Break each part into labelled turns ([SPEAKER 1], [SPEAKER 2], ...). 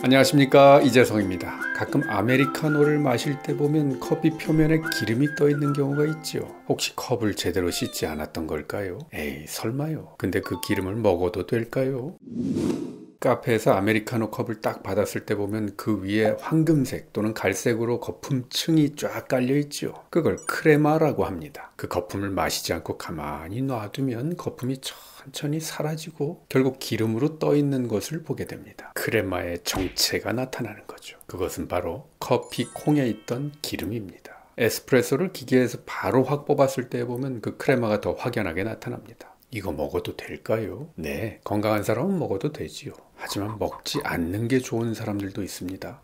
[SPEAKER 1] 안녕하십니까, 이재성입니다. 가끔 아메리카노를 마실 때 보면 커피 표면에 기름이 떠 있는 경우가 있지요. 혹시 컵을 제대로 씻지 않았던 걸까요? 에이, 설마요. 근데 그 기름을 먹어도 될까요? 카페에서 아메리카노 컵을 딱 받았을 때 보면 그 위에 황금색 또는 갈색으로 거품층이 쫙 깔려 있죠. 그걸 크레마라고 합니다. 그 거품을 마시지 않고 가만히 놔두면 거품이 천천히 사라지고 결국 기름으로 떠 있는 것을 보게 됩니다. 크레마의 정체가 나타나는 거죠. 그것은 바로 커피 콩에 있던 기름입니다. 에스프레소를 기계에서 바로 확 뽑았을 때 보면 그 크레마가 더 확연하게 나타납니다. 이거 먹어도 될까요? 네, 건강한 사람은 먹어도 되지요. 하지만 먹지 않는 게 좋은 사람들도 있습니다.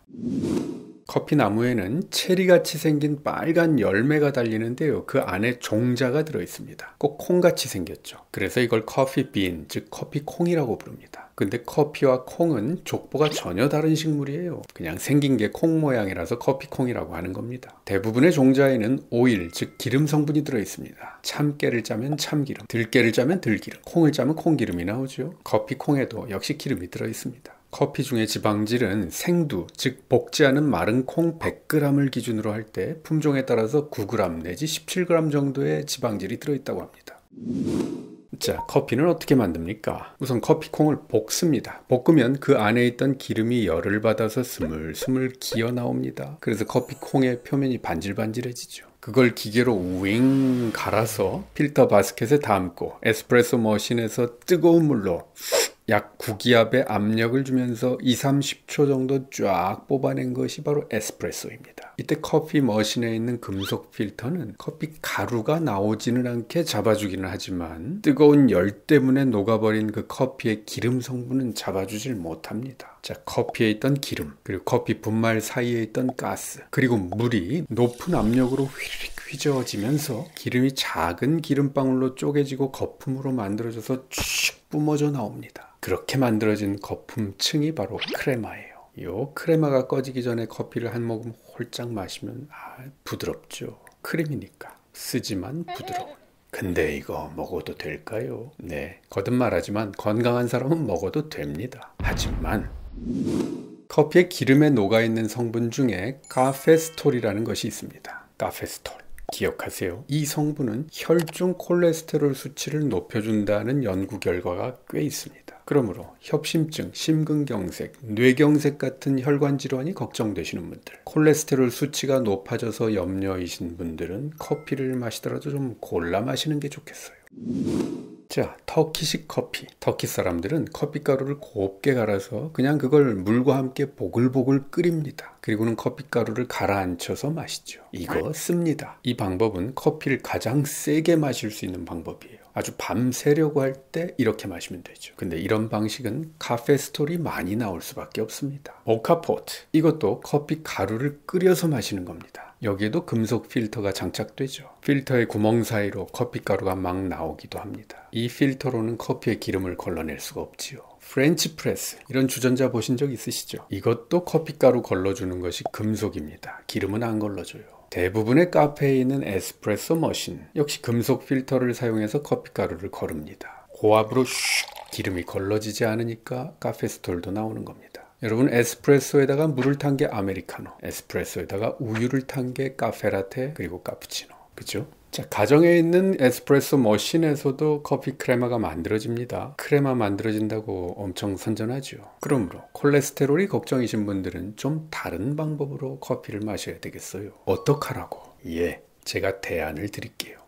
[SPEAKER 1] 커피 나무에는 체리같이 생긴 빨간 열매가 달리는데요. 그 안에 종자가 들어있습니다. 꼭 콩같이 생겼죠. 그래서 이걸 커피빈, 즉 커피콩이라고 부릅니다. 근데 커피와 콩은 족보가 전혀 다른 식물이에요. 그냥 생긴 게 콩 모양이라서 커피콩이라고 하는 겁니다. 대부분의 종자에는 오일, 즉 기름 성분이 들어있습니다. 참깨를 짜면 참기름, 들깨를 짜면 들기름, 콩을 짜면 콩기름이 나오죠. 커피콩에도 역시 기름이 들어있습니다. 커피 중에 지방질은 생두, 즉 볶지 않은 마른 콩 100g을 기준으로 할 때 품종에 따라서 9g 내지 17g 정도의 지방질이 들어있다고 합니다. 자, 커피는 어떻게 만듭니까? 우선 커피콩을 볶습니다. 볶으면 그 안에 있던 기름이 열을 받아서 스물스물 기어 나옵니다. 그래서 커피콩의 표면이 반질반질해지죠. 그걸 기계로 윙 갈아서 필터 바스켓에 담고 에스프레소 머신에서 뜨거운 물로 약 9기압의 압력을 주면서 2, 30초 정도 쫙 뽑아낸 것이 바로 에스프레소입니다. 이때 커피 머신에 있는 금속 필터는 커피 가루가 나오지는 않게 잡아주기는 하지만 뜨거운 열 때문에 녹아버린 그 커피의 기름 성분은 잡아주질 못합니다. 자, 커피에 있던 기름, 그리고 커피 분말 사이에 있던 가스, 그리고 물이 높은 압력으로 휘리릭 휘저어지면서 기름이 작은 기름방울로 쪼개지고 거품으로 만들어져서 쭉 뿜어져 나옵니다. 그렇게 만들어진 거품층이 바로 크레마예요. 요 크레마가 꺼지기 전에 커피를 한 모금 홀짝 마시면 부드럽죠. 크림이니까 쓰지만 부드러운. 근데 이거 먹어도 될까요? 네, 거듭 말하지만 건강한 사람은 먹어도 됩니다. 하지만 커피의 기름에 녹아있는 성분 중에 카페스톨이라는 것이 있습니다. 카페스톨. 기억하세요. 이 성분은 혈중 콜레스테롤 수치를 높여준다는 연구 결과가 꽤 있습니다. 그러므로 협심증, 심근경색, 뇌경색 같은 혈관 질환이 걱정되시는 분들, 콜레스테롤 수치가 높아져서 염려이신 분들은 커피를 마시더라도 좀 골라 마시는 게 좋겠어요. 자, 터키식 커피. 터키 사람들은 커피가루를 곱게 갈아서 그냥 그걸 물과 함께 보글보글 끓입니다. 그리고는 커피가루를 가라앉혀서 마시죠. 이거 씁니다. 이 방법은 커피를 가장 세게 마실 수 있는 방법이에요. 아주 밤새려고 할 때 이렇게 마시면 되죠. 근데 이런 방식은 카페스톨이 많이 나올 수밖에 없습니다. 모카포트. 이것도 커피 가루를 끓여서 마시는 겁니다. 여기에도 금속 필터가 장착되죠. 필터의 구멍 사이로 커피가루가 막 나오기도 합니다. 이 필터로는 커피의 기름을 걸러낼 수가 없지요. 프렌치 프레스, 이런 주전자 보신 적 있으시죠? 이것도 커피가루 걸러주는 것이 금속입니다. 기름은 안 걸러줘요. 대부분의 카페에 있는 에스프레소 머신, 역시 금속 필터를 사용해서 커피가루를 거릅니다. 고압으로 슉 기름이 걸러지지 않으니까 카페스톨도 나오는 겁니다. 여러분, 에스프레소에다가 물을 탄 게 아메리카노, 에스프레소에다가 우유를 탄 게 카페라테, 그리고 카푸치노. 그죠? 자, 가정에 있는 에스프레소 머신에서도 커피 크레마가 만들어집니다. 크레마 만들어진다고 엄청 선전하죠. 그러므로 콜레스테롤이 걱정이신 분들은 좀 다른 방법으로 커피를 마셔야 되겠어요. 어떡하라고? 예, 제가 대안을 드릴게요.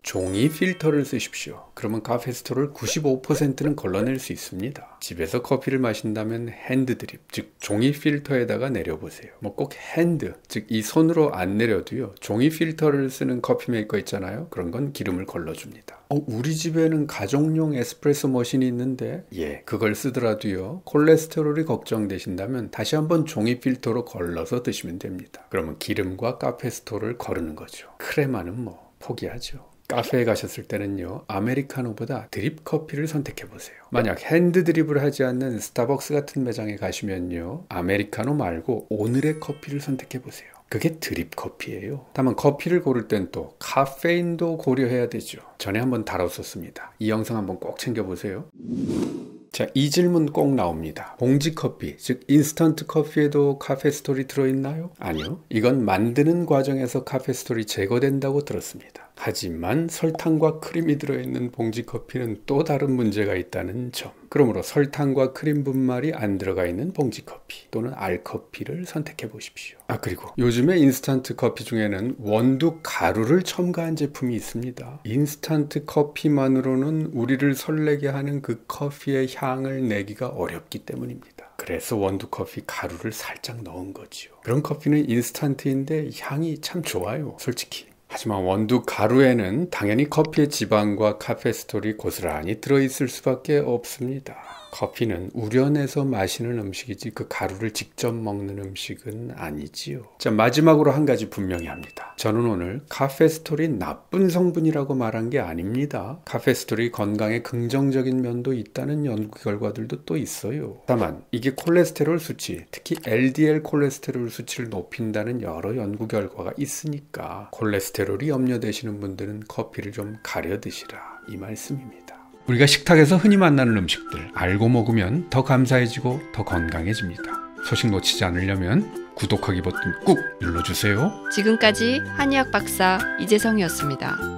[SPEAKER 1] 종이 필터를 쓰십시오. 그러면 카페스톨을 95%는 걸러낼 수 있습니다. 집에서 커피를 마신다면 핸드 드립, 즉 종이 필터에다가 내려보세요. 뭐 꼭 핸드, 즉 이 손으로 안 내려도요. 종이 필터를 쓰는 커피 메이커 있잖아요. 그런 건 기름을 걸러줍니다. 우리 집에는 가정용 에스프레소 머신이 있는데, 예, 그걸 쓰더라도요. 콜레스테롤이 걱정되신다면 다시 한번 종이 필터로 걸러서 드시면 됩니다. 그러면 기름과 카페스톨을 거르는 거죠. 크레마는 뭐 포기하죠. 카페에 가셨을 때는요, 아메리카노보다 드립 커피를 선택해 보세요. 만약 핸드 드립을 하지 않는 스타벅스 같은 매장에 가시면요, 아메리카노 말고 오늘의 커피를 선택해 보세요. 그게 드립 커피예요. 다만 커피를 고를 땐 또 카페인도 고려해야 되죠. 전에 한번 다뤘었습니다. 이 영상 한번 꼭 챙겨보세요. 자, 이 질문 꼭 나옵니다. 봉지 커피, 즉 인스턴트 커피에도 카페스토리 들어있나요? 아니요. 이건 만드는 과정에서 카페스토리 제거된다고 들었습니다. 하지만 설탕과 크림이 들어있는 봉지 커피는 또 다른 문제가 있다는 점. 그러므로 설탕과 크림 분말이 안 들어가 있는 봉지 커피 또는 알커피를 선택해 보십시오. 그리고 요즘에 인스턴트 커피 중에는 원두 가루를 첨가한 제품이 있습니다. 인스턴트 커피만으로는 우리를 설레게 하는 그 커피의 향을 내기가 어렵기 때문입니다. 그래서 원두 커피 가루를 살짝 넣은 거지요. 그런 커피는 인스턴트인데 향이 참 좋아요, 솔직히. 하지만 원두 가루에는 당연히 커피의 지방과 카페스토리 고스란히 들어있을 수밖에 없습니다. 커피는 우려내서 마시는 음식이지 그 가루를 직접 먹는 음식은 아니지요. 자, 마지막으로 한 가지 분명히 합니다. 저는 오늘 카페스토리 나쁜 성분이라고 말한 게 아닙니다. 카페스토리 건강에 긍정적인 면도 있다는 연구 결과들도 또 있어요. 다만 이게 콜레스테롤 수치, 특히 LDL 콜레스테롤 수치를 높인다는 여러 연구 결과가 있으니까 콜레스테롤이 염려되시는 분들은 커피를 좀 가려 드시라, 이 말씀입니다. 우리가 식탁에서 흔히 만나는 음식들 알고 먹으면 더 감사해지고 더 건강해집니다. 소식 놓치지 않으려면 구독하기 버튼 꾹 눌러주세요.
[SPEAKER 2] 지금까지 한의학 박사 이재성이었습니다.